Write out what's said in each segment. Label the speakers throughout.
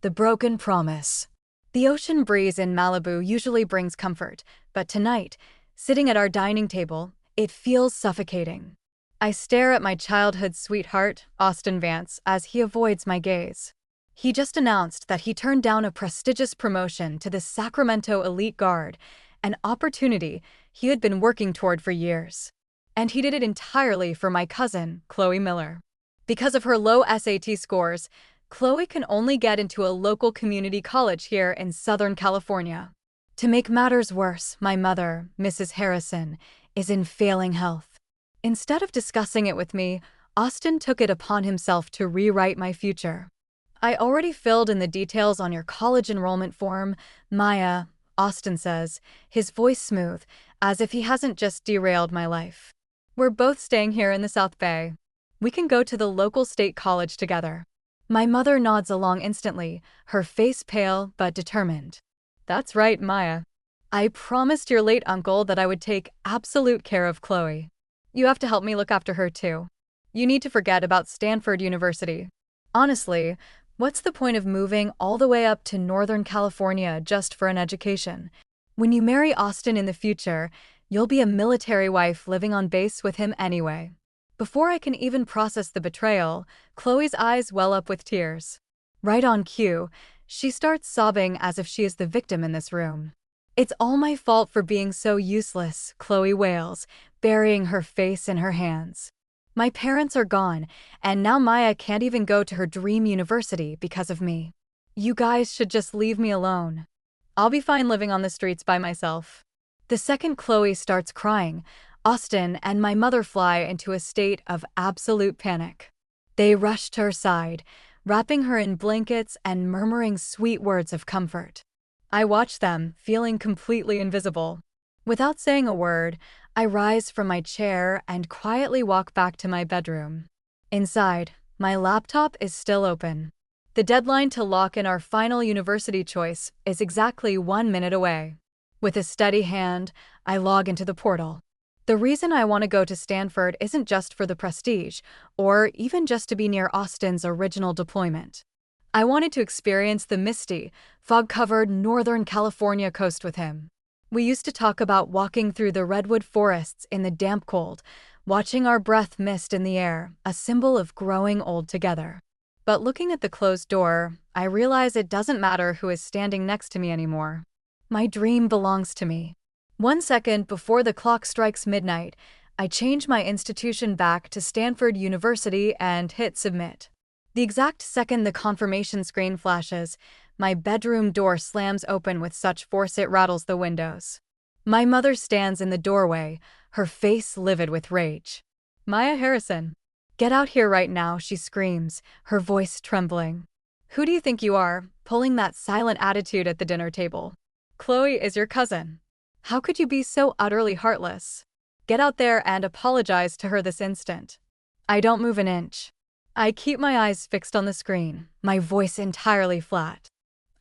Speaker 1: The Broken Promise. The ocean breeze in Malibu usually brings comfort, but tonight, sitting at our dining table, it feels suffocating. I stare at my childhood sweetheart, Austin Vance, as he avoids my gaze. He just announced that he turned down a prestigious promotion to the Sacramento Elite Guard, an opportunity he had been working toward for years. And he did it entirely for my cousin, Chloe Miller. Because of her low SAT scores, Chloe can only get into a local community college here in Southern California. To make matters worse, my mother, Mrs. Harrison, is in failing health. Instead of discussing it with me, Austin took it upon himself to rewrite my future. "I already filled in the details on your college enrollment form, Maya," Austin says, his voice smooth, as if he hasn't just derailed my life. "We're both staying here in the South Bay. We can go to the local state college together." My mother nods along instantly, her face pale but determined. "That's right, Maya. I promised your late uncle that I would take absolute care of Chloe. You have to help me look after her too. You need to forget about Stanford University. Honestly, what's the point of moving all the way up to Northern California just for an education? When you marry Austin in the future, you'll be a military wife living on base with him anyway." Before I can even process the betrayal, Chloe's eyes well up with tears. Right on cue, she starts sobbing as if she is the victim in this room. "It's all my fault for being so useless," Chloe wails, burying her face in her hands. "My parents are gone, and now Maya can't even go to her dream university because of me. You guys should just leave me alone. I'll be fine living on the streets by myself." The second Chloe starts crying, Austin and my mother fly into a state of absolute panic. They rush to her side, wrapping her in blankets and murmuring sweet words of comfort. I watch them, feeling completely invisible. Without saying a word, I rise from my chair and quietly walk back to my bedroom. Inside, my laptop is still open. The deadline to lock in our final university choice is exactly 1 minute away. With a steady hand, I log into the portal. The reason I want to go to Stanford isn't just for the prestige, or even just to be near Austin's original deployment. I wanted to experience the misty, fog-covered Northern California coast with him. We used to talk about walking through the redwood forests in the damp cold, watching our breath mist in the air, a symbol of growing old together. But looking at the closed door, I realize it doesn't matter who is standing next to me anymore. My dream belongs to me. 1 second before the clock strikes midnight, I change my institution back to Stanford University and hit submit. The exact second the confirmation screen flashes, my bedroom door slams open with such force it rattles the windows. My mother stands in the doorway, her face livid with rage. "Maya Harrison, get out here right now," she screams, her voice trembling. "Who do you think you are, pulling that silent attitude at the dinner table? Chloe is your cousin. How could you be so utterly heartless? Get out there and apologize to her this instant." I don't move an inch. I keep my eyes fixed on the screen, my voice entirely flat.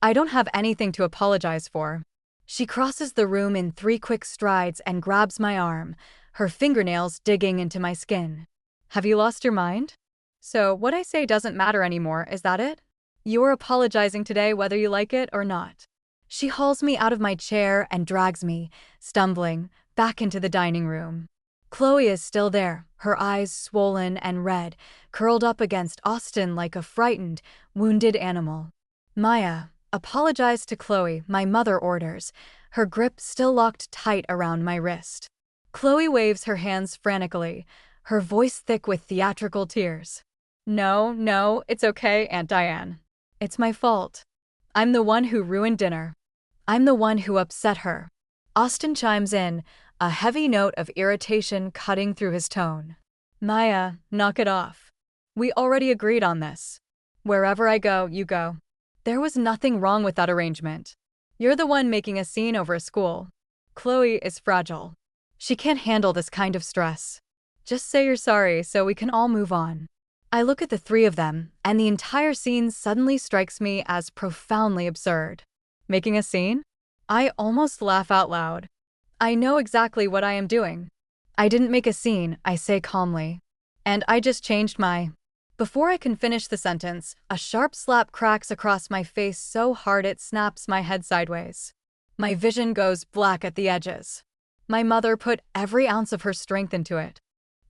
Speaker 1: "I don't have anything to apologize for." She crosses the room in 3 quick strides and grabs my arm, her fingernails digging into my skin. "Have you lost your mind? So what I say doesn't matter anymore, is that it? You're apologizing today whether you like it or not." She hauls me out of my chair and drags me, stumbling, back into the dining room. Chloe is still there, her eyes swollen and red, curled up against Austin like a frightened, wounded animal. "Maya, apologize to Chloe," my mother orders, her grip still locked tight around my wrist. Chloe waves her hands frantically, her voice thick with theatrical tears. No, it's okay, Aunt Diane. It's my fault. I'm the one who ruined dinner. I'm the one who upset her." Austin chimes in, a heavy note of irritation cutting through his tone. "Maya, knock it off. We already agreed on this. Wherever I go, you go. There was nothing wrong with that arrangement. You're the one making a scene over school. Chloe is fragile. She can't handle this kind of stress. Just say you're sorry so we can all move on." I look at the 3 of them, and the entire scene suddenly strikes me as profoundly absurd. Making a scene? I almost laugh out loud. I know exactly what I am doing. "I didn't make a scene," I say calmly. "And I just changed my Before I can finish the sentence, a sharp slap cracks across my face so hard it snaps my head sideways. My vision goes black at the edges. My mother put every ounce of her strength into it.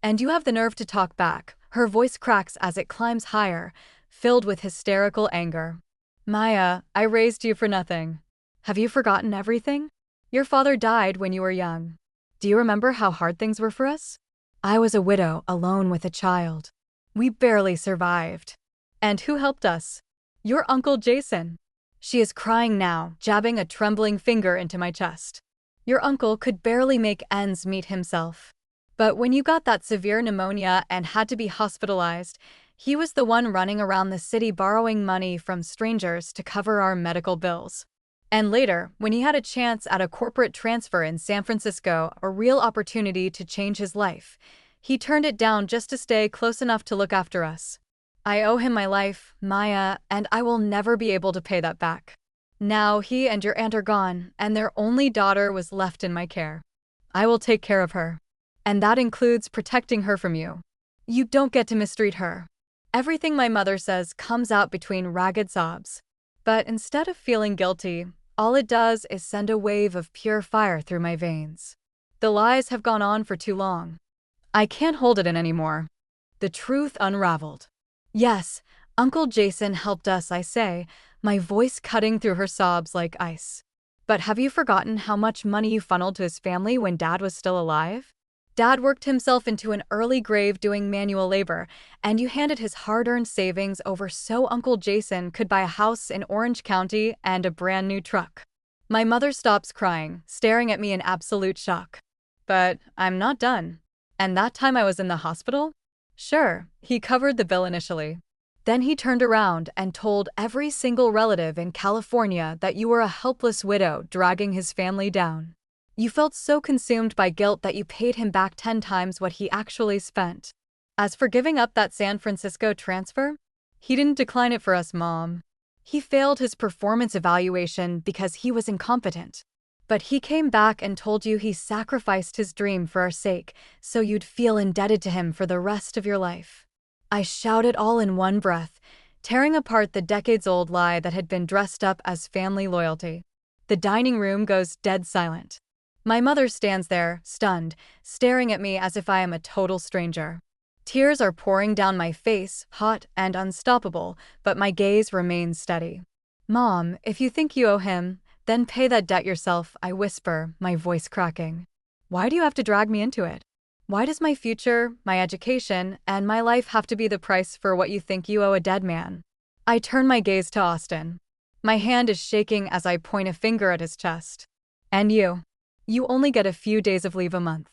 Speaker 1: And you have the nerve to talk back. Her voice cracks as it climbs higher, filled with hysterical anger. Maya, I raised you for nothing. Have you forgotten everything? Your father died when you were young. Do you remember how hard things were for us? I was a widow, alone with a child. We barely survived. And who helped us? Your Uncle Jason. She is crying now, jabbing a trembling finger into my chest. Your uncle could barely make ends meet himself. But when you got that severe pneumonia and had to be hospitalized, he was the one running around the city borrowing money from strangers to cover our medical bills. And later, when he had a chance at a corporate transfer in San Francisco, a real opportunity to change his life, he turned it down just to stay close enough to look after us. I owe him my life, Maya, and I will never be able to pay that back. Now he and your aunt are gone, and their only daughter was left in my care. I will take care of her. And that includes protecting her from you. You don't get to mistreat her. Everything my mother says comes out between ragged sobs. But instead of feeling guilty, all it does is send a wave of pure fire through my veins. The lies have gone on for too long. I can't hold it in anymore. The truth unraveled. Yes, Uncle Jason helped us, I say, my voice cutting through her sobs like ice. But have you forgotten how much money you funneled to his family when Dad was still alive? Dad worked himself into an early grave doing manual labor, and you handed his hard-earned savings over so Uncle Jason could buy a house in Orange County and a brand new truck. My mother stops crying, staring at me in absolute shock. But I'm not done. And that time I was in the hospital? Sure, he covered the bill initially. Then he turned around and told every single relative in California that you were a helpless widow dragging his family down. You felt so consumed by guilt that you paid him back 10 times what he actually spent. As for giving up that San Francisco transfer, he didn't decline it for us, Mom. He failed his performance evaluation because he was incompetent. But he came back and told you he sacrificed his dream for our sake, so you'd feel indebted to him for the rest of your life. I shouted all in one breath, tearing apart the decades-old lie that had been dressed up as family loyalty. The dining room goes dead silent. My mother stands there, stunned, staring at me as if I am a total stranger. Tears are pouring down my face, hot and unstoppable, but my gaze remains steady. Mom, if you think you owe him, then pay that debt yourself, I whisper, my voice cracking. Why do you have to drag me into it? Why does my future, my education, and my life have to be the price for what you think you owe a dead man? I turn my gaze to Austin. My hand is shaking as I point a finger at his chest. And you? You only get a few days of leave a month.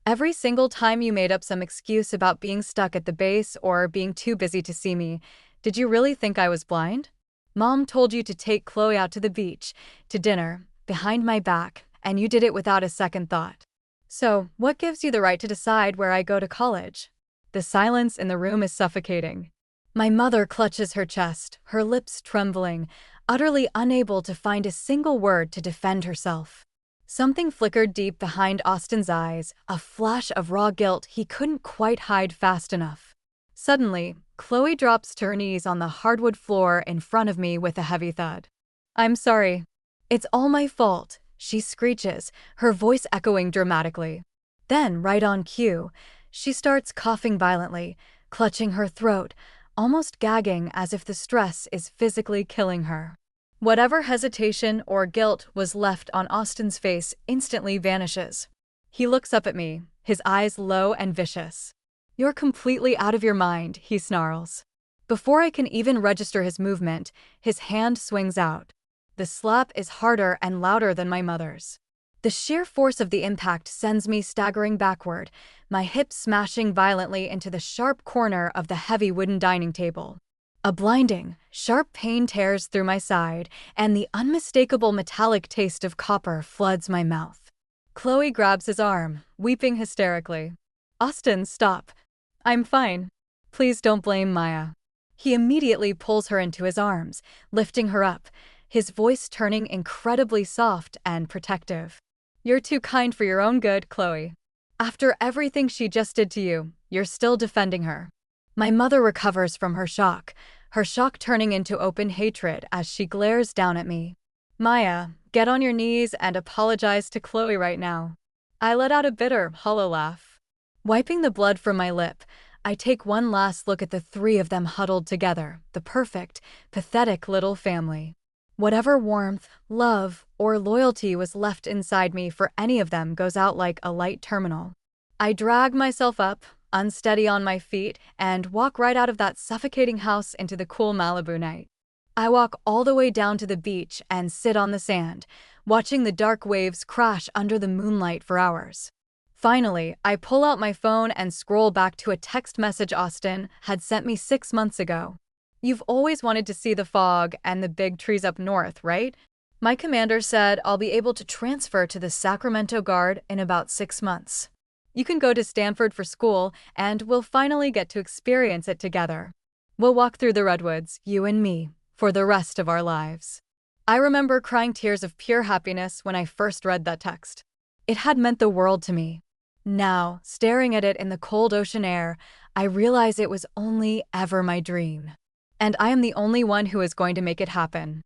Speaker 1: Every single time you made up some excuse about being stuck at the base or being too busy to see me, did you really think I was blind? Mom told you to take Chloe out to the beach, to dinner, behind my back, and you did it without a second thought. So, what gives you the right to decide where I go to college? The silence in the room is suffocating. My mother clutches her chest, her lips trembling, utterly unable to find a single word to defend herself. Something flickered deep behind Austin's eyes, a flash of raw guilt he couldn't quite hide fast enough. Suddenly, Chloe drops to her knees on the hardwood floor in front of me with a heavy thud. I'm sorry. It's all my fault, she screeches, her voice echoing dramatically. Then, right on cue, she starts coughing violently, clutching her throat, almost gagging as if the stress is physically killing her. Whatever hesitation or guilt was left on Austin's face instantly vanishes. He looks up at me, his eyes low and vicious. You're completely out of your mind, he snarls. Before I can even register his movement, his hand swings out. The slap is harder and louder than my mother's. The sheer force of the impact sends me staggering backward, my hips smashing violently into the sharp corner of the heavy wooden dining table. A blinding, sharp pain tears through my side, and the unmistakable metallic taste of copper floods my mouth. Chloe grabs his arm, weeping hysterically. Austin, stop. I'm fine. Please don't blame Maya. He immediately pulls her into his arms, lifting her up, his voice turning incredibly soft and protective. You're too kind for your own good, Chloe. After everything she just did to you, you're still defending her. My mother recovers from her shock turning into open hatred as she glares down at me. Maya, get on your knees and apologize to Chloe right now. I let out a bitter, hollow laugh. Wiping the blood from my lip, I take one last look at the three of them huddled together, the perfect, pathetic little family. Whatever warmth, love, or loyalty was left inside me for any of them goes out like a light terminal. I drag myself up, unsteady on my feet, and walk right out of that suffocating house into the cool Malibu night. I walk all the way down to the beach and sit on the sand, watching the dark waves crash under the moonlight for hours. Finally, I pull out my phone and scroll back to a text message Austin had sent me 6 months ago. You've always wanted to see the fog and the big trees up north, right? My commander said I'll be able to transfer to the Sacramento Guard in about 6 months. You can go to Stanford for school, and we'll finally get to experience it together. We'll walk through the redwoods, you and me, for the rest of our lives. I remember crying tears of pure happiness when I first read that text. It had meant the world to me. Now, staring at it in the cold ocean air, I realize it was only ever my dream. And I am the only one who is going to make it happen.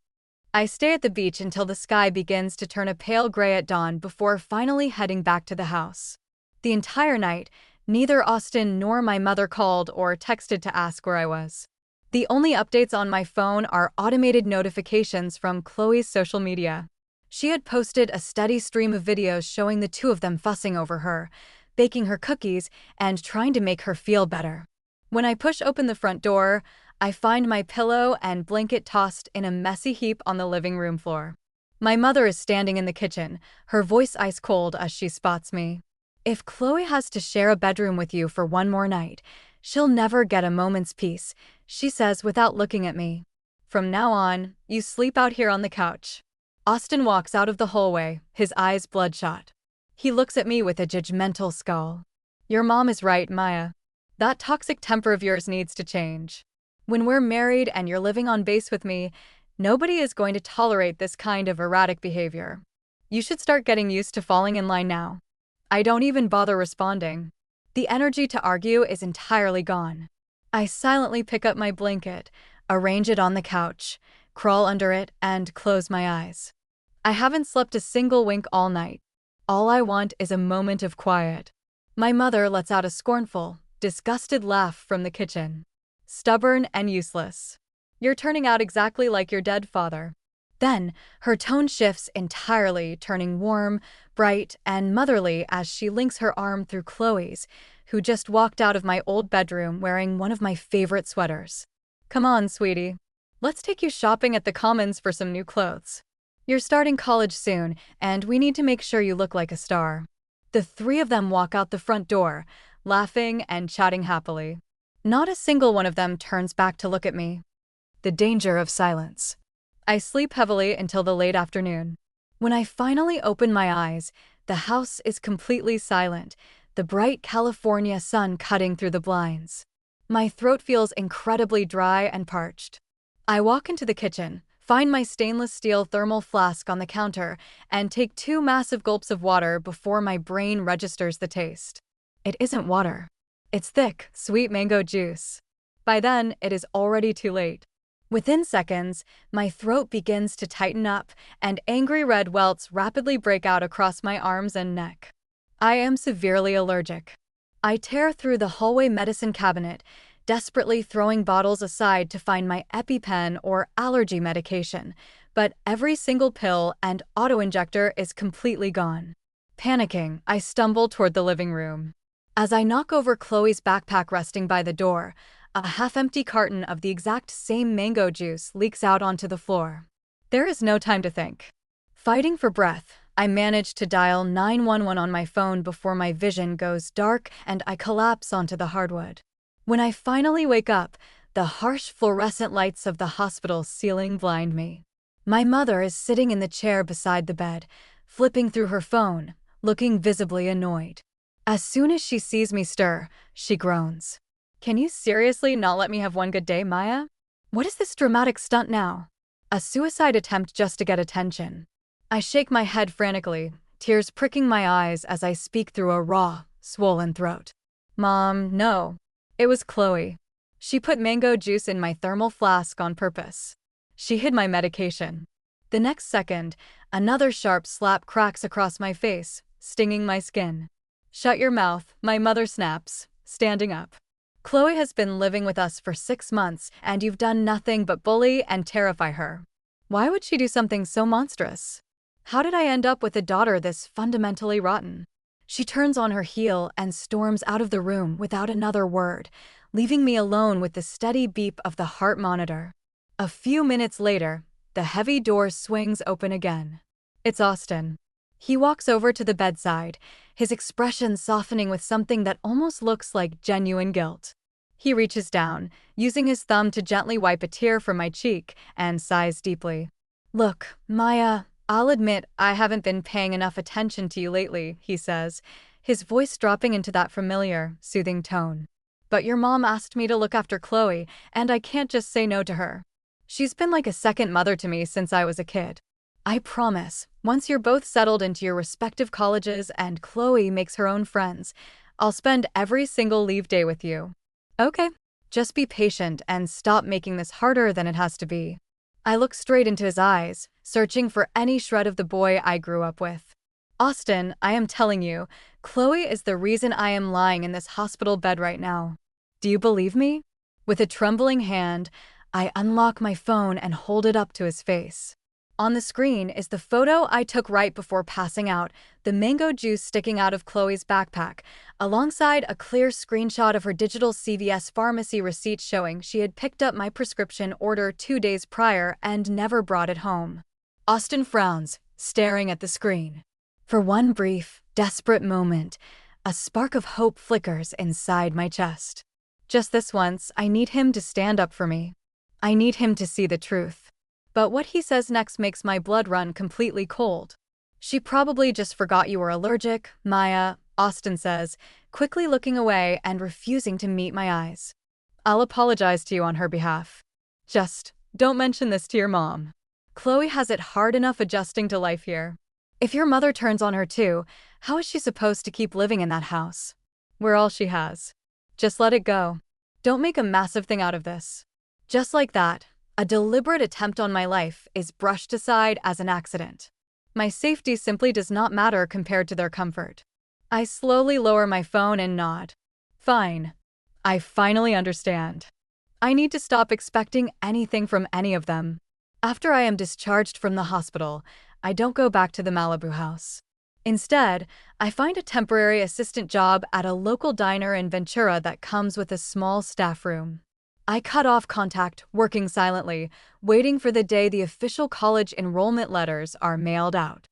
Speaker 1: I stay at the beach until the sky begins to turn a pale gray at dawn before finally heading back to the house. The entire night, neither Austin nor my mother called or texted to ask where I was. The only updates on my phone are automated notifications from Chloe's social media. She had posted a steady stream of videos showing the two of them fussing over her, baking her cookies, and trying to make her feel better. When I push open the front door, I find my pillow and blanket tossed in a messy heap on the living room floor. My mother is standing in the kitchen, her voice ice cold as she spots me. If Chloe has to share a bedroom with you for one more night, she'll never get a moment's peace, she says without looking at me. From now on, you sleep out here on the couch. Austin walks out of the hallway, his eyes bloodshot. He looks at me with a judgmental scowl. Your mom is right, Maya. That toxic temper of yours needs to change. When we're married and you're living on base with me, nobody is going to tolerate this kind of erratic behavior. You should start getting used to falling in line now. I don't even bother responding. The energy to argue is entirely gone. I silently pick up my blanket, arrange it on the couch, crawl under it, and close my eyes. I haven't slept a single wink all night. All I want is a moment of quiet. My mother lets out a scornful, disgusted laugh from the kitchen. Stubborn and useless. You're turning out exactly like your dead father. Then, her tone shifts entirely, turning warm, bright, and motherly as she links her arm through Chloe's, who just walked out of my old bedroom wearing one of my favorite sweaters. Come on, sweetie. Let's take you shopping at the Commons for some new clothes. You're starting college soon, and we need to make sure you look like a star. The three of them walk out the front door, laughing and chatting happily. Not a single one of them turns back to look at me. The danger of silence. I sleep heavily until the late afternoon. When I finally open my eyes, the house is completely silent, the bright California sun cutting through the blinds. My throat feels incredibly dry and parched. I walk into the kitchen, find my stainless steel thermal flask on the counter, and take 2 massive gulps of water before my brain registers the taste. It isn't water. It's thick, sweet mango juice. By then, it is already too late. Within seconds, my throat begins to tighten up, and angry red welts rapidly break out across my arms and neck. I am severely allergic. I tear through the hallway medicine cabinet, desperately throwing bottles aside to find my EpiPen or allergy medication, but every single pill and auto-injector is completely gone. Panicking, I stumble toward the living room. As I knock over Chloe's backpack resting by the door, a half-empty carton of the exact same mango juice leaks out onto the floor. There is no time to think. Fighting for breath, I manage to dial 911 on my phone before my vision goes dark and I collapse onto the hardwood. When I finally wake up, the harsh fluorescent lights of the hospital ceiling blind me. My mother is sitting in the chair beside the bed, flipping through her phone, looking visibly annoyed. As soon as she sees me stir, she groans. Can you seriously not let me have one good day, Maya? What is this dramatic stunt now? A suicide attempt just to get attention. I shake my head frantically, tears pricking my eyes as I speak through a raw, swollen throat. Mom, no. It was Chloe. She put mango juice in my thermal flask on purpose. She hid my medication. The next second, another sharp slap cracks across my face, stinging my skin. Shut your mouth, my mother snaps, standing up. Chloe has been living with us for 6 months, and you've done nothing but bully and terrify her. Why would she do something so monstrous? How did I end up with a daughter this fundamentally rotten? She turns on her heel and storms out of the room without another word, leaving me alone with the steady beep of the heart monitor. A few minutes later, the heavy door swings open again. It's Austin. He walks over to the bedside, his expression softening with something that almost looks like genuine guilt. He reaches down, using his thumb to gently wipe a tear from my cheek, and sighs deeply. Look, Maya, I'll admit I haven't been paying enough attention to you lately, he says, his voice dropping into that familiar, soothing tone. But your mom asked me to look after Chloe, and I can't just say no to her. She's been like a second mother to me since I was a kid. I promise, once you're both settled into your respective colleges and Chloe makes her own friends, I'll spend every single leave day with you. Okay, just be patient and stop making this harder than it has to be. I look straight into his eyes, searching for any shred of the boy I grew up with. Austin, I am telling you, Chloe is the reason I am lying in this hospital bed right now. Do you believe me? With a trembling hand, I unlock my phone and hold it up to his face. On the screen is the photo I took right before passing out, the mango juice sticking out of Chloe's backpack, alongside a clear screenshot of her digital CVS pharmacy receipt showing she had picked up my prescription order 2 days prior and never brought it home. Austin frowns, staring at the screen. For one brief, desperate moment, a spark of hope flickers inside my chest. Just this once, I need him to stand up for me. I need him to see the truth. But what he says next makes my blood run completely cold. She probably just forgot you were allergic, Maya, Austin says, quickly looking away and refusing to meet my eyes. I'll apologize to you on her behalf. Just don't mention this to your mom. Chloe has it hard enough adjusting to life here. If your mother turns on her too, how is she supposed to keep living in that house? We're all she has. Just let it go. Don't make a massive thing out of this. Just like that, a deliberate attempt on my life is brushed aside as an accident. My safety simply does not matter compared to their comfort. I slowly lower my phone and nod. Fine. I finally understand. I need to stop expecting anything from any of them. After I am discharged from the hospital, I don't go back to the Malibu house. Instead, I find a temporary assistant job at a local diner in Ventura that comes with a small staff room. I cut off contact, working silently, waiting for the day the official college enrollment letters are mailed out.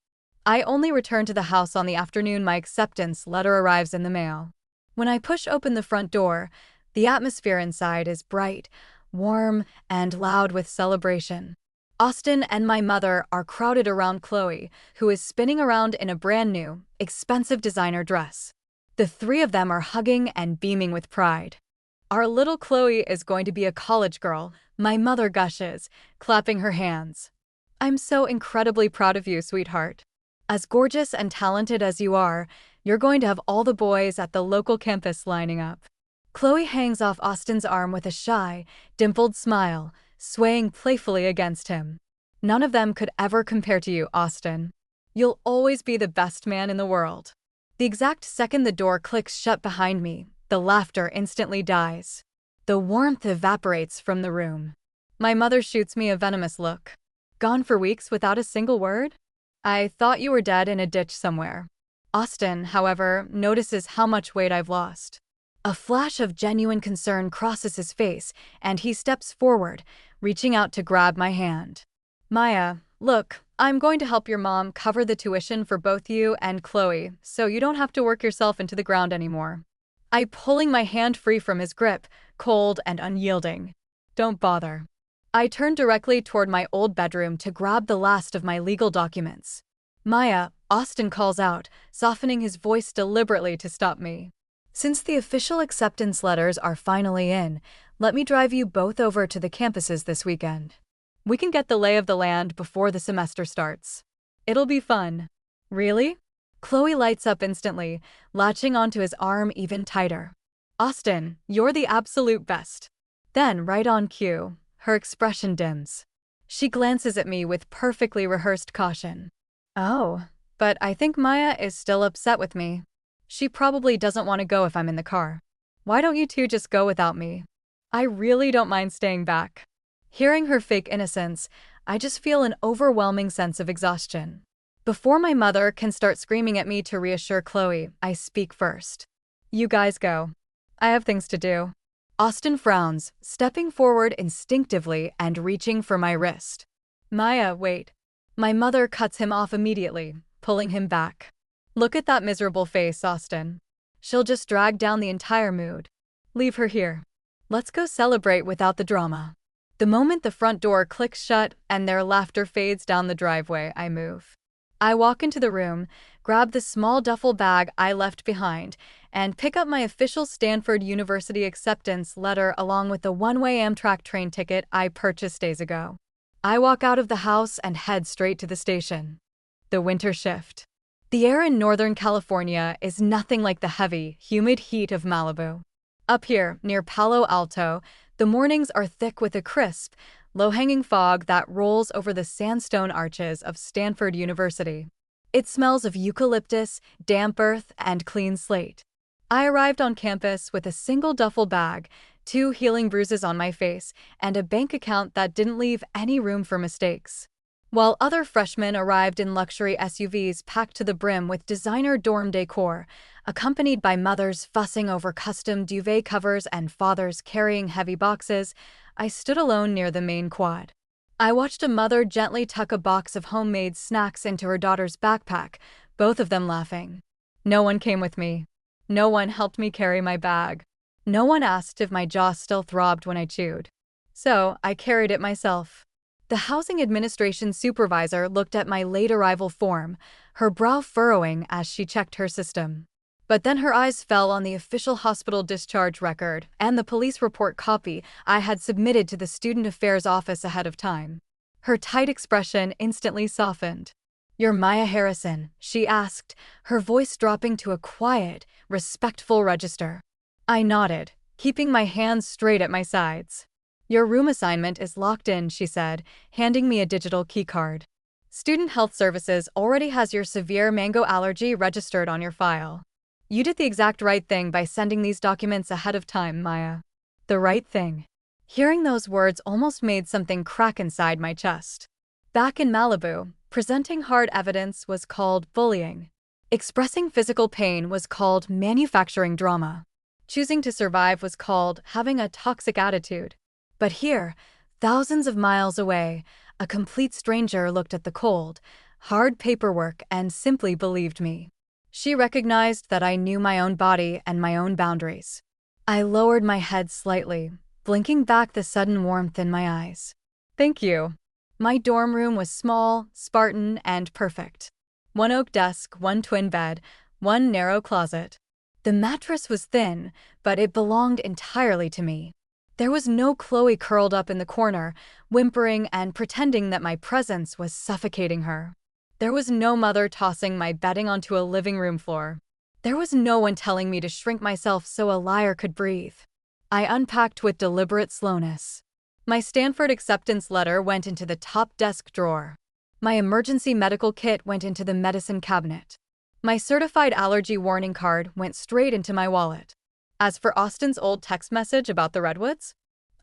Speaker 1: I only return to the house on the afternoon my acceptance letter arrives in the mail. When I push open the front door, the atmosphere inside is bright, warm, and loud with celebration. Austin and my mother are crowded around Chloe, who is spinning around in a brand new, expensive designer dress. The three of them are hugging and beaming with pride. Our little Chloe is going to be a college girl, my mother gushes, clapping her hands. I'm so incredibly proud of you, sweetheart. As gorgeous and talented as you are, you're going to have all the boys at the local campus lining up. Chloe hangs off Austin's arm with a shy, dimpled smile, swaying playfully against him. None of them could ever compare to you, Austin. You'll always be the best man in the world. The exact second the door clicks shut behind me, the laughter instantly dies. The warmth evaporates from the room. My mother shoots me a venomous look. Gone for weeks without a single word? I thought you were dead in a ditch somewhere. Austin, however, notices how much weight I've lost. A flash of genuine concern crosses his face, and he steps forward, reaching out to grab my hand. Maya, look, I'm going to help your mom cover the tuition for both you and Chloe, so you don't have to work yourself into the ground anymore. I pulling my hand free from his grip, cold and unyielding. Don't bother. I turn directly toward my old bedroom to grab the last of my legal documents. Maya, Austin calls out, softening his voice deliberately to stop me. Since the official acceptance letters are finally in, let me drive you both over to the campuses this weekend. We can get the lay of the land before the semester starts. It'll be fun. Really? Chloe lights up instantly, latching onto his arm even tighter. Austin, you're the absolute best. Then, right on cue, her expression dims. She glances at me with perfectly rehearsed caution. Oh, but I think Maya is still upset with me. She probably doesn't want to go if I'm in the car. Why don't you two just go without me? I really don't mind staying back. Hearing her fake innocence, I just feel an overwhelming sense of exhaustion. Before my mother can start screaming at me to reassure Chloe, I speak first. You guys go. I have things to do. Austin frowns, stepping forward instinctively and reaching for my wrist. Maya, wait. My mother cuts him off immediately, pulling him back. Look at that miserable face, Austin. She'll just drag down the entire mood. Leave her here. Let's go celebrate without the drama. The moment the front door clicks shut and their laughter fades down the driveway, I move. I walk into the room, grab the small duffel bag I left behind, and pick up my official Stanford University acceptance letter along with the one-way Amtrak train ticket I purchased days ago. I walk out of the house and head straight to the station. The winter shift. The air in Northern California is nothing like the heavy, humid heat of Malibu. Up here, near Palo Alto, the mornings are thick with a crisp, low-hanging fog that rolls over the sandstone arches of Stanford University. It smells of eucalyptus, damp earth, and clean slate. I arrived on campus with a single duffel bag, 2 healing bruises on my face, and a bank account that didn't leave any room for mistakes. While other freshmen arrived in luxury SUVs packed to the brim with designer dorm decor, accompanied by mothers fussing over custom duvet covers and fathers carrying heavy boxes, I stood alone near the main quad. I watched a mother gently tuck a box of homemade snacks into her daughter's backpack, both of them laughing. No one came with me. No one helped me carry my bag. No one asked if my jaw still throbbed when I chewed. So, I carried it myself. The housing administration supervisor looked at my late arrival form, her brow furrowing as she checked her system. But then her eyes fell on the official hospital discharge record and the police report copy I had submitted to the Student Affairs office ahead of time. Her tight expression instantly softened. "You're Maya Harrison," she asked, her voice dropping to a quiet, respectful register. I nodded, keeping my hands straight at my sides. "Your room assignment is locked in," she said, handing me a digital keycard. "Student Health Services already has your severe mango allergy registered on your file. You did the exact right thing by sending these documents ahead of time, Maya." The right thing. Hearing those words almost made something crack inside my chest. Back in Malibu, presenting hard evidence was called bullying. Expressing physical pain was called manufacturing drama. Choosing to survive was called having a toxic attitude. But here, thousands of miles away, a complete stranger looked at the cold, hard paperwork and simply believed me. She recognized that I knew my own body and my own boundaries. I lowered my head slightly, blinking back the sudden warmth in my eyes. "Thank you." My dorm room was small, Spartan, and perfect. 1 oak desk, 1 twin bed, 1 narrow closet. The mattress was thin, but it belonged entirely to me. There was no Chloe curled up in the corner, whimpering and pretending that my presence was suffocating her. There was no mother tossing my bedding onto a living room floor. There was no one telling me to shrink myself so a liar could breathe. I unpacked with deliberate slowness. My Stanford acceptance letter went into the top desk drawer. My emergency medical kit went into the medicine cabinet. My certified allergy warning card went straight into my wallet. As for Austin's old text message about the redwoods,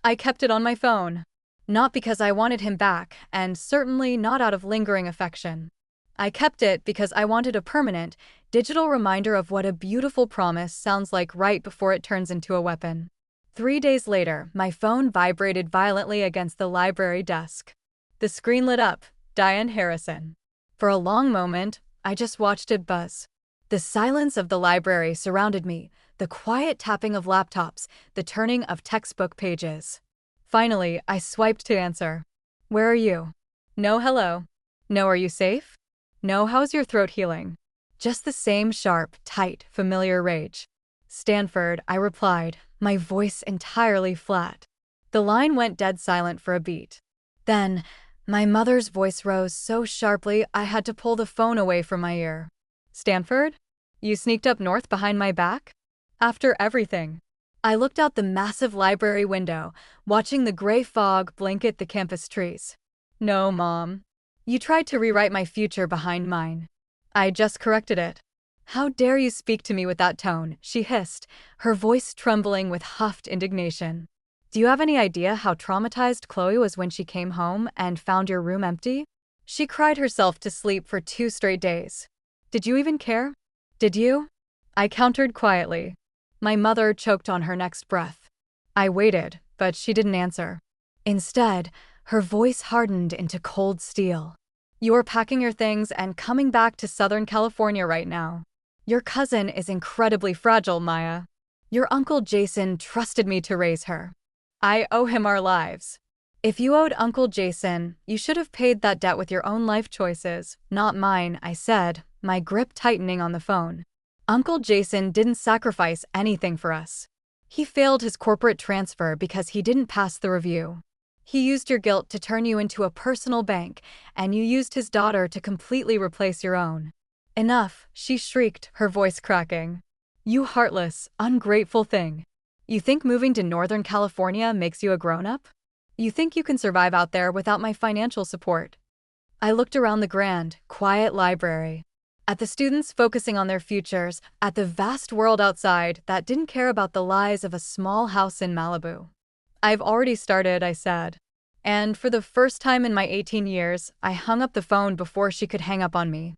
Speaker 1: I kept it on my phone. Not because I wanted him back, and certainly not out of lingering affection. I kept it because I wanted a permanent, digital reminder of what a beautiful promise sounds like right before it turns into a weapon. 3 days later, my phone vibrated violently against the library desk. The screen lit up, Diane Harrison. For a long moment, I just watched it buzz. The silence of the library surrounded me, the quiet tapping of laptops, the turning of textbook pages. Finally, I swiped to answer. "Where are you?" "No, hello." "No, are you safe?" "No, how's your throat healing?" Just the same sharp, tight, familiar rage. "Stanford," I replied, my voice entirely flat. The line went dead silent for a beat. Then, my mother's voice rose so sharply I had to pull the phone away from my ear. "Stanford? You sneaked up north behind my back? After everything?" I looked out the massive library window, watching the gray fog blanket the campus trees. No, Mom. You tried to rewrite my future behind mine. I just corrected it. How dare you speak to me with that tone, she hissed, her voice trembling with huffed indignation. Do you have any idea how traumatized Chloe was when she came home and found your room empty? She cried herself to sleep for 2 straight days. Did you even care? Did you? I countered quietly. My mother choked on her next breath. I waited, but she didn't answer. Instead, her voice hardened into cold steel. You are packing your things and coming back to Southern California right now. Your cousin is incredibly fragile, Maya. Your Uncle Jason trusted me to raise her. I owe him our lives. If you owed Uncle Jason, you should have paid that debt with your own life choices, not mine, I said, my grip tightening on the phone. Uncle Jason didn't sacrifice anything for us. He failed his corporate transfer because he didn't pass the review. He used your guilt to turn you into a personal bank, and you used his daughter to completely replace your own. Enough, she shrieked, her voice cracking. You heartless, ungrateful thing. You think moving to Northern California makes you a grown-up? You think you can survive out there without my financial support? I looked around the grand, quiet library. At the students focusing on their futures, at the vast world outside that didn't care about the lies of a small house in Malibu. I've already started, I said. And for the first time in my 18 years, I hung up the phone before she could hang up on me.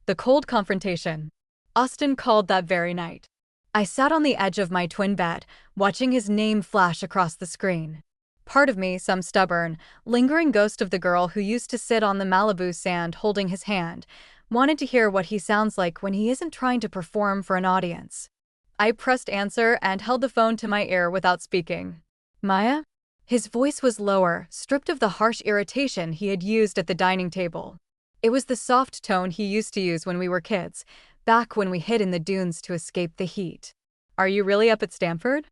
Speaker 1: The cold confrontation. Austin called that very night. I sat on the edge of my twin bed, watching his name flash across the screen. Part of me, some stubborn, lingering ghost of the girl who used to sit on the Malibu sand holding his hand, wanted to hear what he sounds like when he isn't trying to perform for an audience. I pressed answer and held the phone to my ear without speaking. Maya? His voice was lower, stripped of the harsh irritation he had used at the dining table. It was the soft tone he used to use when we were kids, back when we hid in the dunes to escape the heat. Are you really up at Stanford?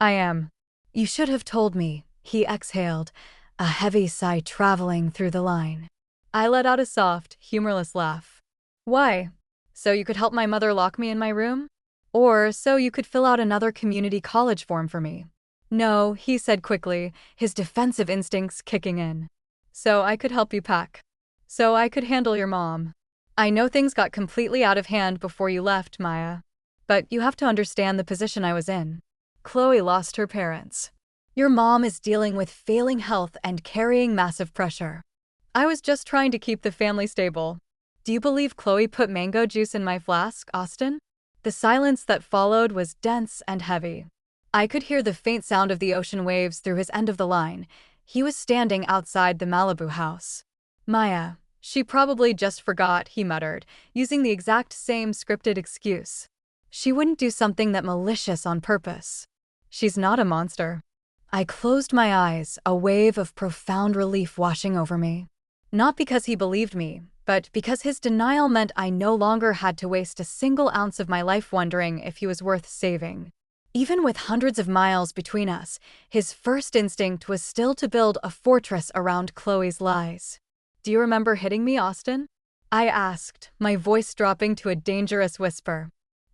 Speaker 1: I am. You should have told me, he exhaled, a heavy sigh traveling through the line. I let out a soft, humorless laugh. Why? So you could help my mother lock me in my room? Or so you could fill out another community college form for me? No, he said quickly, his defensive instincts kicking in. So I could help you pack. So I could handle your mom. I know things got completely out of hand before you left, Maya. But you have to understand the position I was in. Chloe lost her parents. Your mom is dealing with failing health and carrying massive pressure. I was just trying to keep the family stable. Do you believe Chloe put mango juice in my flask, Austin? The silence that followed was dense and heavy. I could hear the faint sound of the ocean waves through his end of the line. He was standing outside the Malibu house. Maya, she probably just forgot, he muttered, using the exact same scripted excuse. She wouldn't do something that malicious on purpose. She's not a monster. I closed my eyes, a wave of profound relief washing over me. Not because he believed me, but because his denial meant I no longer had to waste a single ounce of my life wondering if he was worth saving. Even with hundreds of miles between us, his first instinct was still to build a fortress around Chloe's lies. Do you remember hitting me, Austin? I asked, my voice dropping to a dangerous whisper.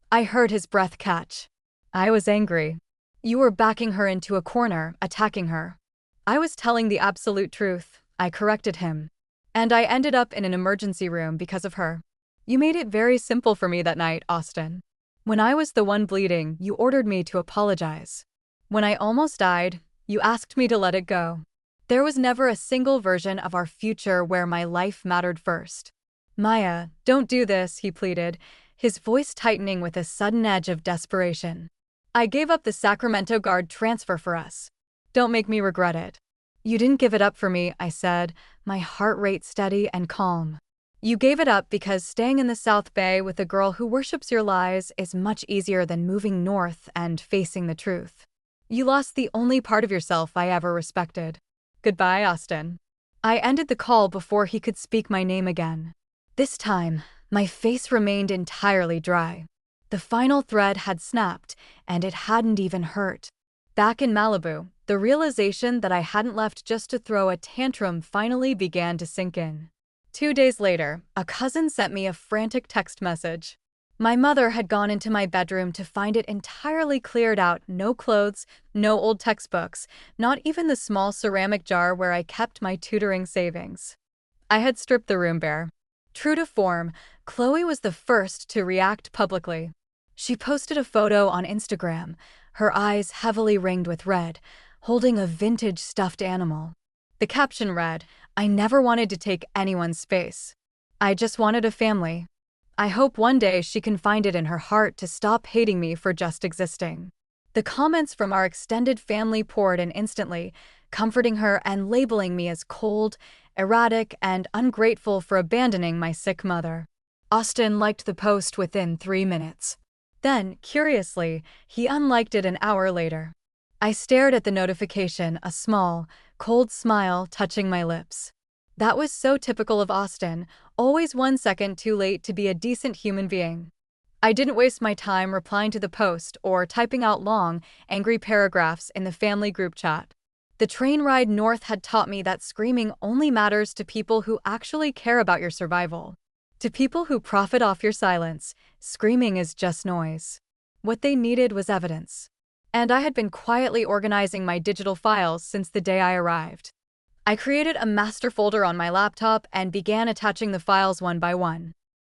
Speaker 1: I heard his breath catch. I was angry. You were backing her into a corner, attacking her. I was telling the absolute truth, I corrected him. And I ended up in an emergency room because of her. You made it very simple for me that night, Austin. When I was the one bleeding, you ordered me to apologize. When I almost died, you asked me to let it go. There was never a single version of our future where my life mattered first. Maya, don't do this, he pleaded, his voice tightening with a sudden edge of desperation. I gave up the Sacramento guard transfer for us. Don't make me regret it. You didn't give it up for me, I said, my heart rate steady and calm. You gave it up because staying in the South Bay with a girl who worships your lies is much easier than moving north and facing the truth. You lost the only part of yourself I ever respected. Goodbye, Austin. I ended the call before he could speak my name again. This time, my face remained entirely dry. The final thread had snapped, and it hadn't even hurt. Back in Malibu, the realization that I hadn't left just to throw a tantrum finally began to sink in. 2 days later, a cousin sent me a frantic text message. My mother had gone into my bedroom to find it entirely cleared out, no clothes, no old textbooks, not even the small ceramic jar where I kept my tutoring savings. I had stripped the room bare. True to form, Chloe was the first to react publicly. She posted a photo on Instagram, her eyes heavily ringed with red, holding a vintage stuffed animal. The caption read, "I never wanted to take anyone's space. I just wanted a family. I hope one day she can find it in her heart to stop hating me for just existing." The comments from our extended family poured in instantly, comforting her and labeling me as cold, erratic, and ungrateful for abandoning my sick mother. Austin liked the post within 3 minutes. Then, curiously, he unliked it an hour later. I stared at the notification, a small, cold smile touching my lips. That was so typical of Austin, always 1 second too late to be a decent human being. I didn't waste my time replying to the post or typing out long, angry paragraphs in the family group chat. The train ride north had taught me that screaming only matters to people who actually care about your survival. To people who profit off your silence, screaming is just noise. What they needed was evidence. And I had been quietly organizing my digital files since the day I arrived. I created a master folder on my laptop and began attaching the files one by one.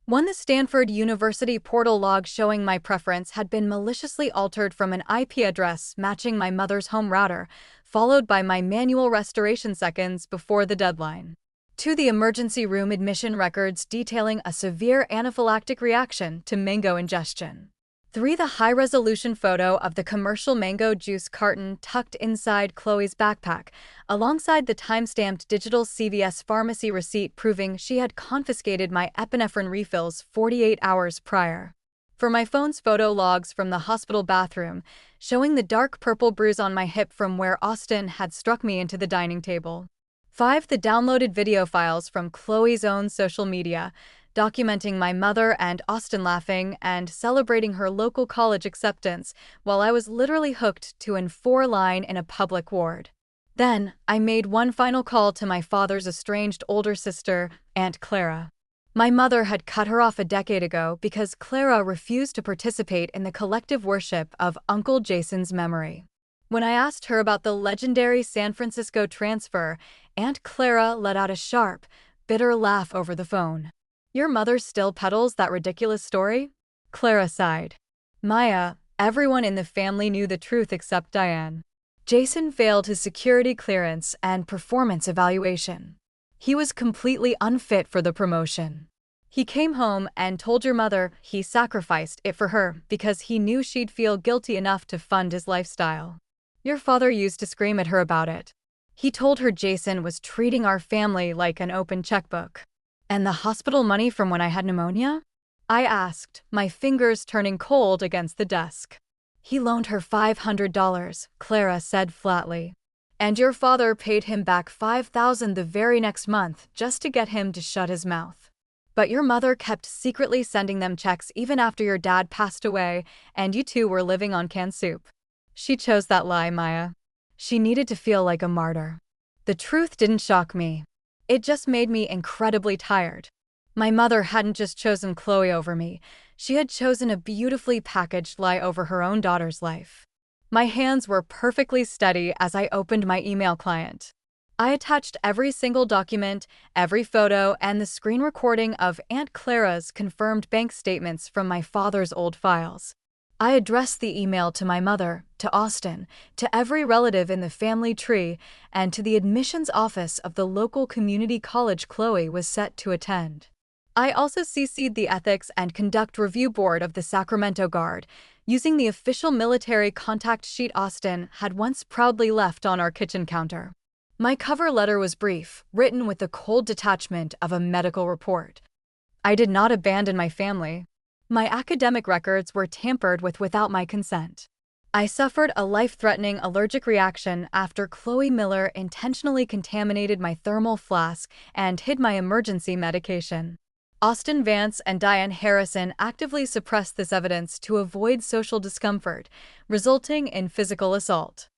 Speaker 1: The Stanford University portal log showing my preference had been maliciously altered from an IP address matching my mother's home router, followed by my manual restoration seconds before the deadline. To the emergency room admission records detailing a severe anaphylactic reaction to mango ingestion. 3. The high-resolution photo of the commercial mango juice carton tucked inside Chloe's backpack, alongside the time-stamped digital CVS pharmacy receipt proving she had confiscated my epinephrine refills 48 hours prior. For my phone's photo logs from the hospital bathroom, showing the dark purple bruise on my hip from where Austin had struck me into the dining table. 5. The downloaded video files from Chloe's own social media, documenting my mother and Austin laughing and celebrating her local college acceptance while I was literally hooked to an 4-line in a public ward. Then, I made one final call to my father's estranged older sister, Aunt Clara. My mother had cut her off a decade ago because Clara refused to participate in the collective worship of Uncle Jason's memory. When I asked her about the legendary San Francisco transfer, Aunt Clara let out a sharp, bitter laugh over the phone. "Your mother still peddles that ridiculous story?" Clara sighed. "Maya, everyone in the family knew the truth except Diane. Jason failed his security clearance and performance evaluation. He was completely unfit for the promotion. He came home and told your mother he sacrificed it for her because he knew she'd feel guilty enough to fund his lifestyle. Your father used to scream at her about it. He told her Jason was treating our family like an open checkbook." "And the hospital money from when I had pneumonia?" I asked, my fingers turning cold against the desk. "He loaned her $500, Clara said flatly. "And your father paid him back $5,000 the very next month just to get him to shut his mouth. But your mother kept secretly sending them checks even after your dad passed away and you two were living on canned soup. She chose that lie, Maya. She needed to feel like a martyr." The truth didn't shock me. It just made me incredibly tired. My mother hadn't just chosen Chloe over me, she had chosen a beautifully packaged lie over her own daughter's life. My hands were perfectly steady as I opened my email client. I attached every single document, every photo, and the screen recording of Aunt Clara's confirmed bank statements from my father's old files. I addressed the email to my mother, to Austin, to every relative in the family tree, and to the admissions office of the local community college Chloe was set to attend. I also CC'd the Ethics and Conduct Review Board of the Sacramento Guard, using the official military contact sheet Austin had once proudly left on our kitchen counter. My cover letter was brief, written with the cold detachment of a medical report. I did not abandon my family. My academic records were tampered with without my consent. I suffered a life-threatening allergic reaction after Chloe Miller intentionally contaminated my thermal flask and hid my emergency medication. Austin Vance and Diane Harrison actively suppressed this evidence to avoid social discomfort, resulting in physical assault.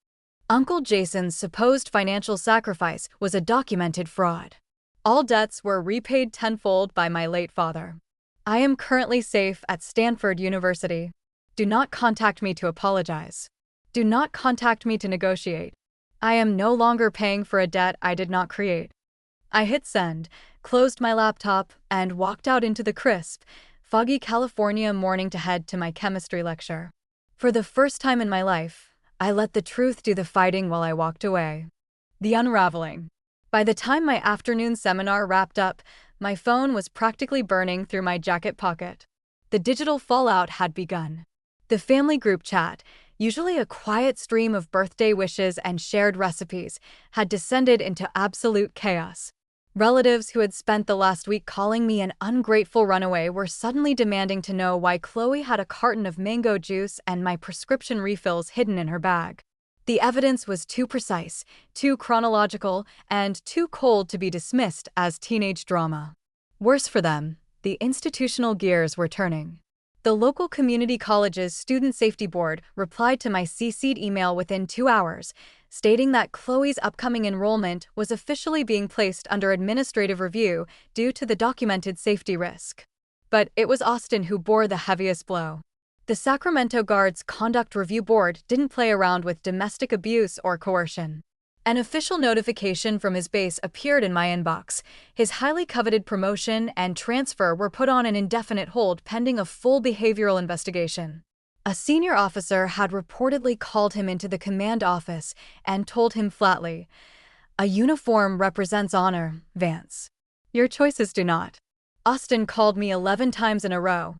Speaker 1: Uncle Jason's supposed financial sacrifice was a documented fraud. All debts were repaid tenfold by my late father. I am currently safe at Stanford University. Do not contact me to apologize. Do not contact me to negotiate. I am no longer paying for a debt I did not create. I hit send, closed my laptop, and walked out into the crisp, foggy California morning to head to my chemistry lecture. For the first time in my life, I let the truth do the fighting while I walked away. The unraveling. By the time my afternoon seminar wrapped up, my phone was practically burning through my jacket pocket. The digital fallout had begun. The family group chat, usually a quiet stream of birthday wishes and shared recipes, had descended into absolute chaos. Relatives who had spent the last week calling me an ungrateful runaway were suddenly demanding to know why Chloe had a carton of mango juice and my prescription refills hidden in her bag. The evidence was too precise, too chronological, and too cold to be dismissed as teenage drama. Worse for them, the institutional gears were turning. The local community college's Student Safety Board replied to my CC'd email within 2 hours, stating that Chloe's upcoming enrollment was officially being placed under administrative review due to the documented safety risk. But it was Austin who bore the heaviest blow. The Sacramento Guard's Conduct Review Board didn't play around with domestic abuse or coercion. An official notification from his base appeared in my inbox. His highly coveted promotion and transfer were put on an indefinite hold pending a full behavioral investigation. A senior officer had reportedly called him into the command office and told him flatly, "A uniform represents honor, Vance. Your choices do not." Austin called me 11 times in a row.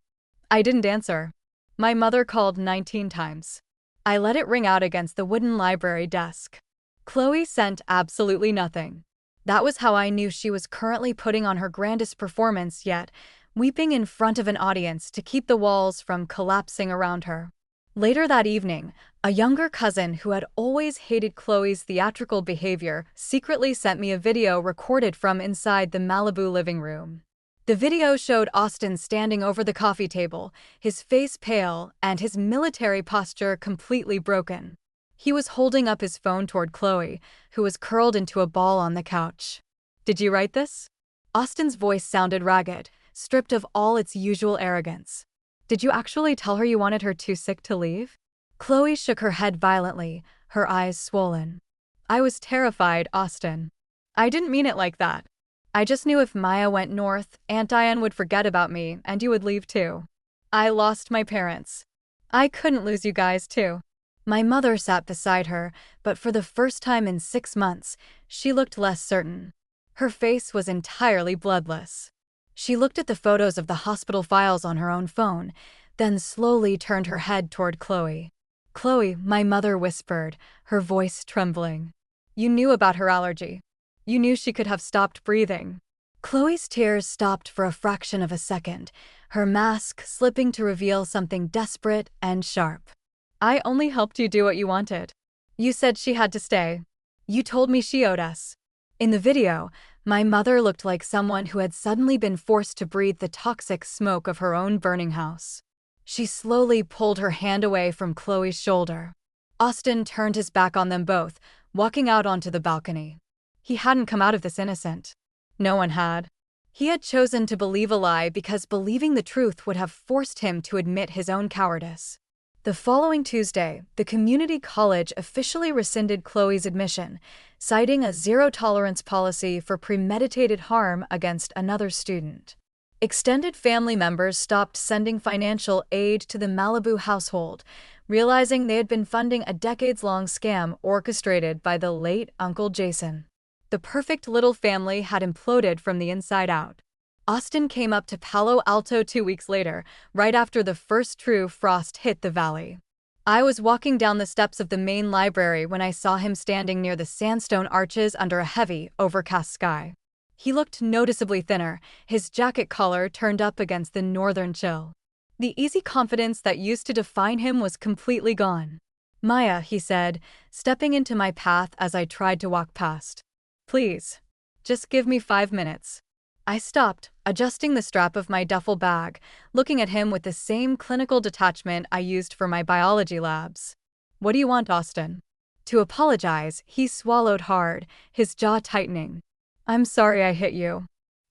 Speaker 1: I didn't answer. My mother called 19 times. I let it ring out against the wooden library desk. Chloe sent absolutely nothing. That was how I knew she was currently putting on her grandest performance yet, weeping in front of an audience to keep the walls from collapsing around her. Later that evening, a younger cousin who had always hated Chloe's theatrical behavior secretly sent me a video recorded from inside the Malibu living room. The video showed Austin standing over the coffee table, his face pale and his military posture completely broken. He was holding up his phone toward Chloe, who was curled into a ball on the couch. "Did you write this?" Austin's voice sounded ragged, stripped of all its usual arrogance. "Did you actually tell her you wanted her too sick to leave?" Chloe shook her head violently, her eyes swollen. "I was terrified, Austin. I didn't mean it like that. I just knew if Maya went north, Aunt Diane would forget about me and you would leave too. I lost my parents. I couldn't lose you guys too." My mother sat beside her, but for the first time in 6 months, she looked less certain. Her face was entirely bloodless. She looked at the photos of the hospital files on her own phone, then slowly turned her head toward Chloe. "Chloe," my mother whispered, her voice trembling. "You knew about her allergy. You knew she could have stopped breathing." Chloe's tears stopped for a fraction of a second, her mask slipping to reveal something desperate and sharp. "I only helped you do what you wanted. You said she had to stay. You told me she owed us." In the video, my mother looked like someone who had suddenly been forced to breathe the toxic smoke of her own burning house. She slowly pulled her hand away from Chloe's shoulder. Austin turned his back on them both, walking out onto the balcony. He hadn't come out of this innocent. No one had. He had chosen to believe a lie because believing the truth would have forced him to admit his own cowardice. The following Tuesday, the community college officially rescinded Chloe's admission, citing a zero-tolerance policy for premeditated harm against another student. Extended family members stopped sending financial aid to the Malibu household, realizing they had been funding a decades-long scam orchestrated by the late Uncle Jason. The perfect little family had imploded from the inside out. Austin came up to Palo Alto 2 weeks later, right after the first true frost hit the valley. I was walking down the steps of the main library when I saw him standing near the sandstone arches under a heavy, overcast sky. He looked noticeably thinner, his jacket collar turned up against the northern chill. The easy confidence that used to define him was completely gone. "Maya," he said, stepping into my path as I tried to walk past. "Please, just give me 5 minutes." I stopped, adjusting the strap of my duffel bag, looking at him with the same clinical detachment I used for my biology labs. "What do you want, Austin?" To apologize, he swallowed hard, his jaw tightening. "I'm sorry I hit you.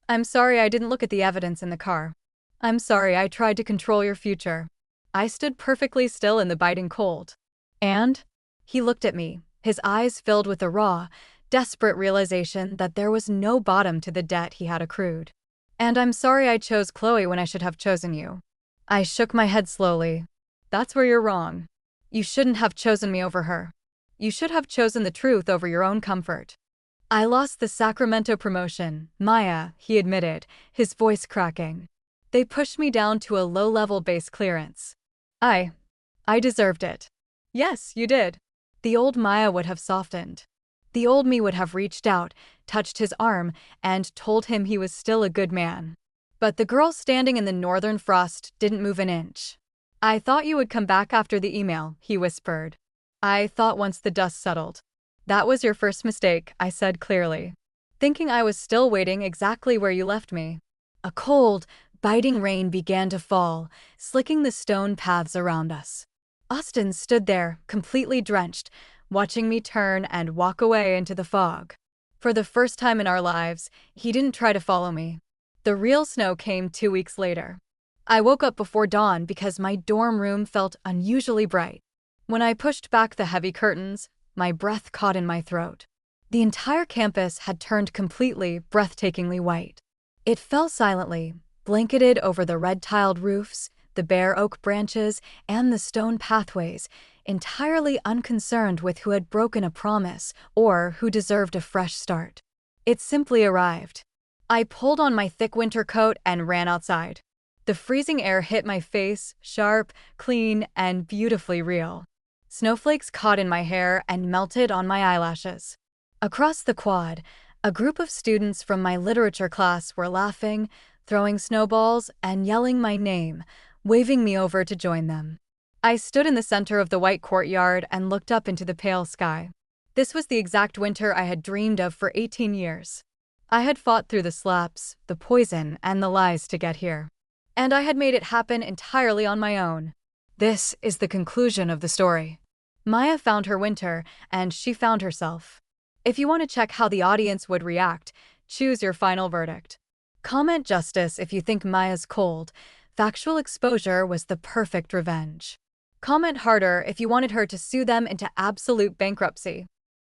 Speaker 1: I'm sorry I didn't look at the evidence in the car. I'm sorry I tried to control your future. I stood perfectly still in the biting cold. And? He looked at me, his eyes filled with a raw, desperate realization that there was no bottom to the debt he had accrued. And I'm sorry I chose Chloe when I should have chosen you. I shook my head slowly. That's where you're wrong. You shouldn't have chosen me over her. You should have chosen the truth over your own comfort. I lost the Sacramento promotion, Maya, he admitted, his voice cracking. They pushed me down to a low-level base clearance. I deserved it. Yes, you did. The old Maya would have softened. The old me would have reached out, touched his arm, and told him he was still a good man. But the girl standing in the northern frost didn't move an inch. I thought you would come back after the email, he whispered. I thought once the dust settled. That was your first mistake, I said clearly. Thinking I was still waiting exactly where you left me. A cold, biting rain began to fall, slicking the stone paths around us. Austin stood there, completely drenched, watching me turn and walk away into the fog. For the first time in our lives, he didn't try to follow me. The real snow came 2 weeks later. I woke up before dawn because my dorm room felt unusually bright. When I pushed back the heavy curtains, my breath caught in my throat. The entire campus had turned completely, breathtakingly white. It fell silently, blanketed over the red-tiled roofs, the bare oak branches, and the stone pathways, entirely unconcerned with who had broken a promise or who deserved a fresh start. It simply arrived. I pulled on my thick winter coat and ran outside. The freezing air hit my face, sharp, clean, and beautifully real. Snowflakes caught in my hair and melted on my eyelashes. Across the quad, a group of students from my literature class were laughing, throwing snowballs, and yelling my name, waving me over to join them. I stood in the center of the white courtyard and looked up into the pale sky. This was the exact winter I had dreamed of for 18 years. I had fought through the slaps, the poison, and the lies to get here. And I had made it happen entirely on my own. This is the conclusion of the story. Maya found her winter, and she found herself. If you want to check how the audience would react, choose your final verdict. Comment justice if you think Maya's cold, factual exposure was the perfect revenge. Comment harder if you wanted her to sue them into absolute bankruptcy.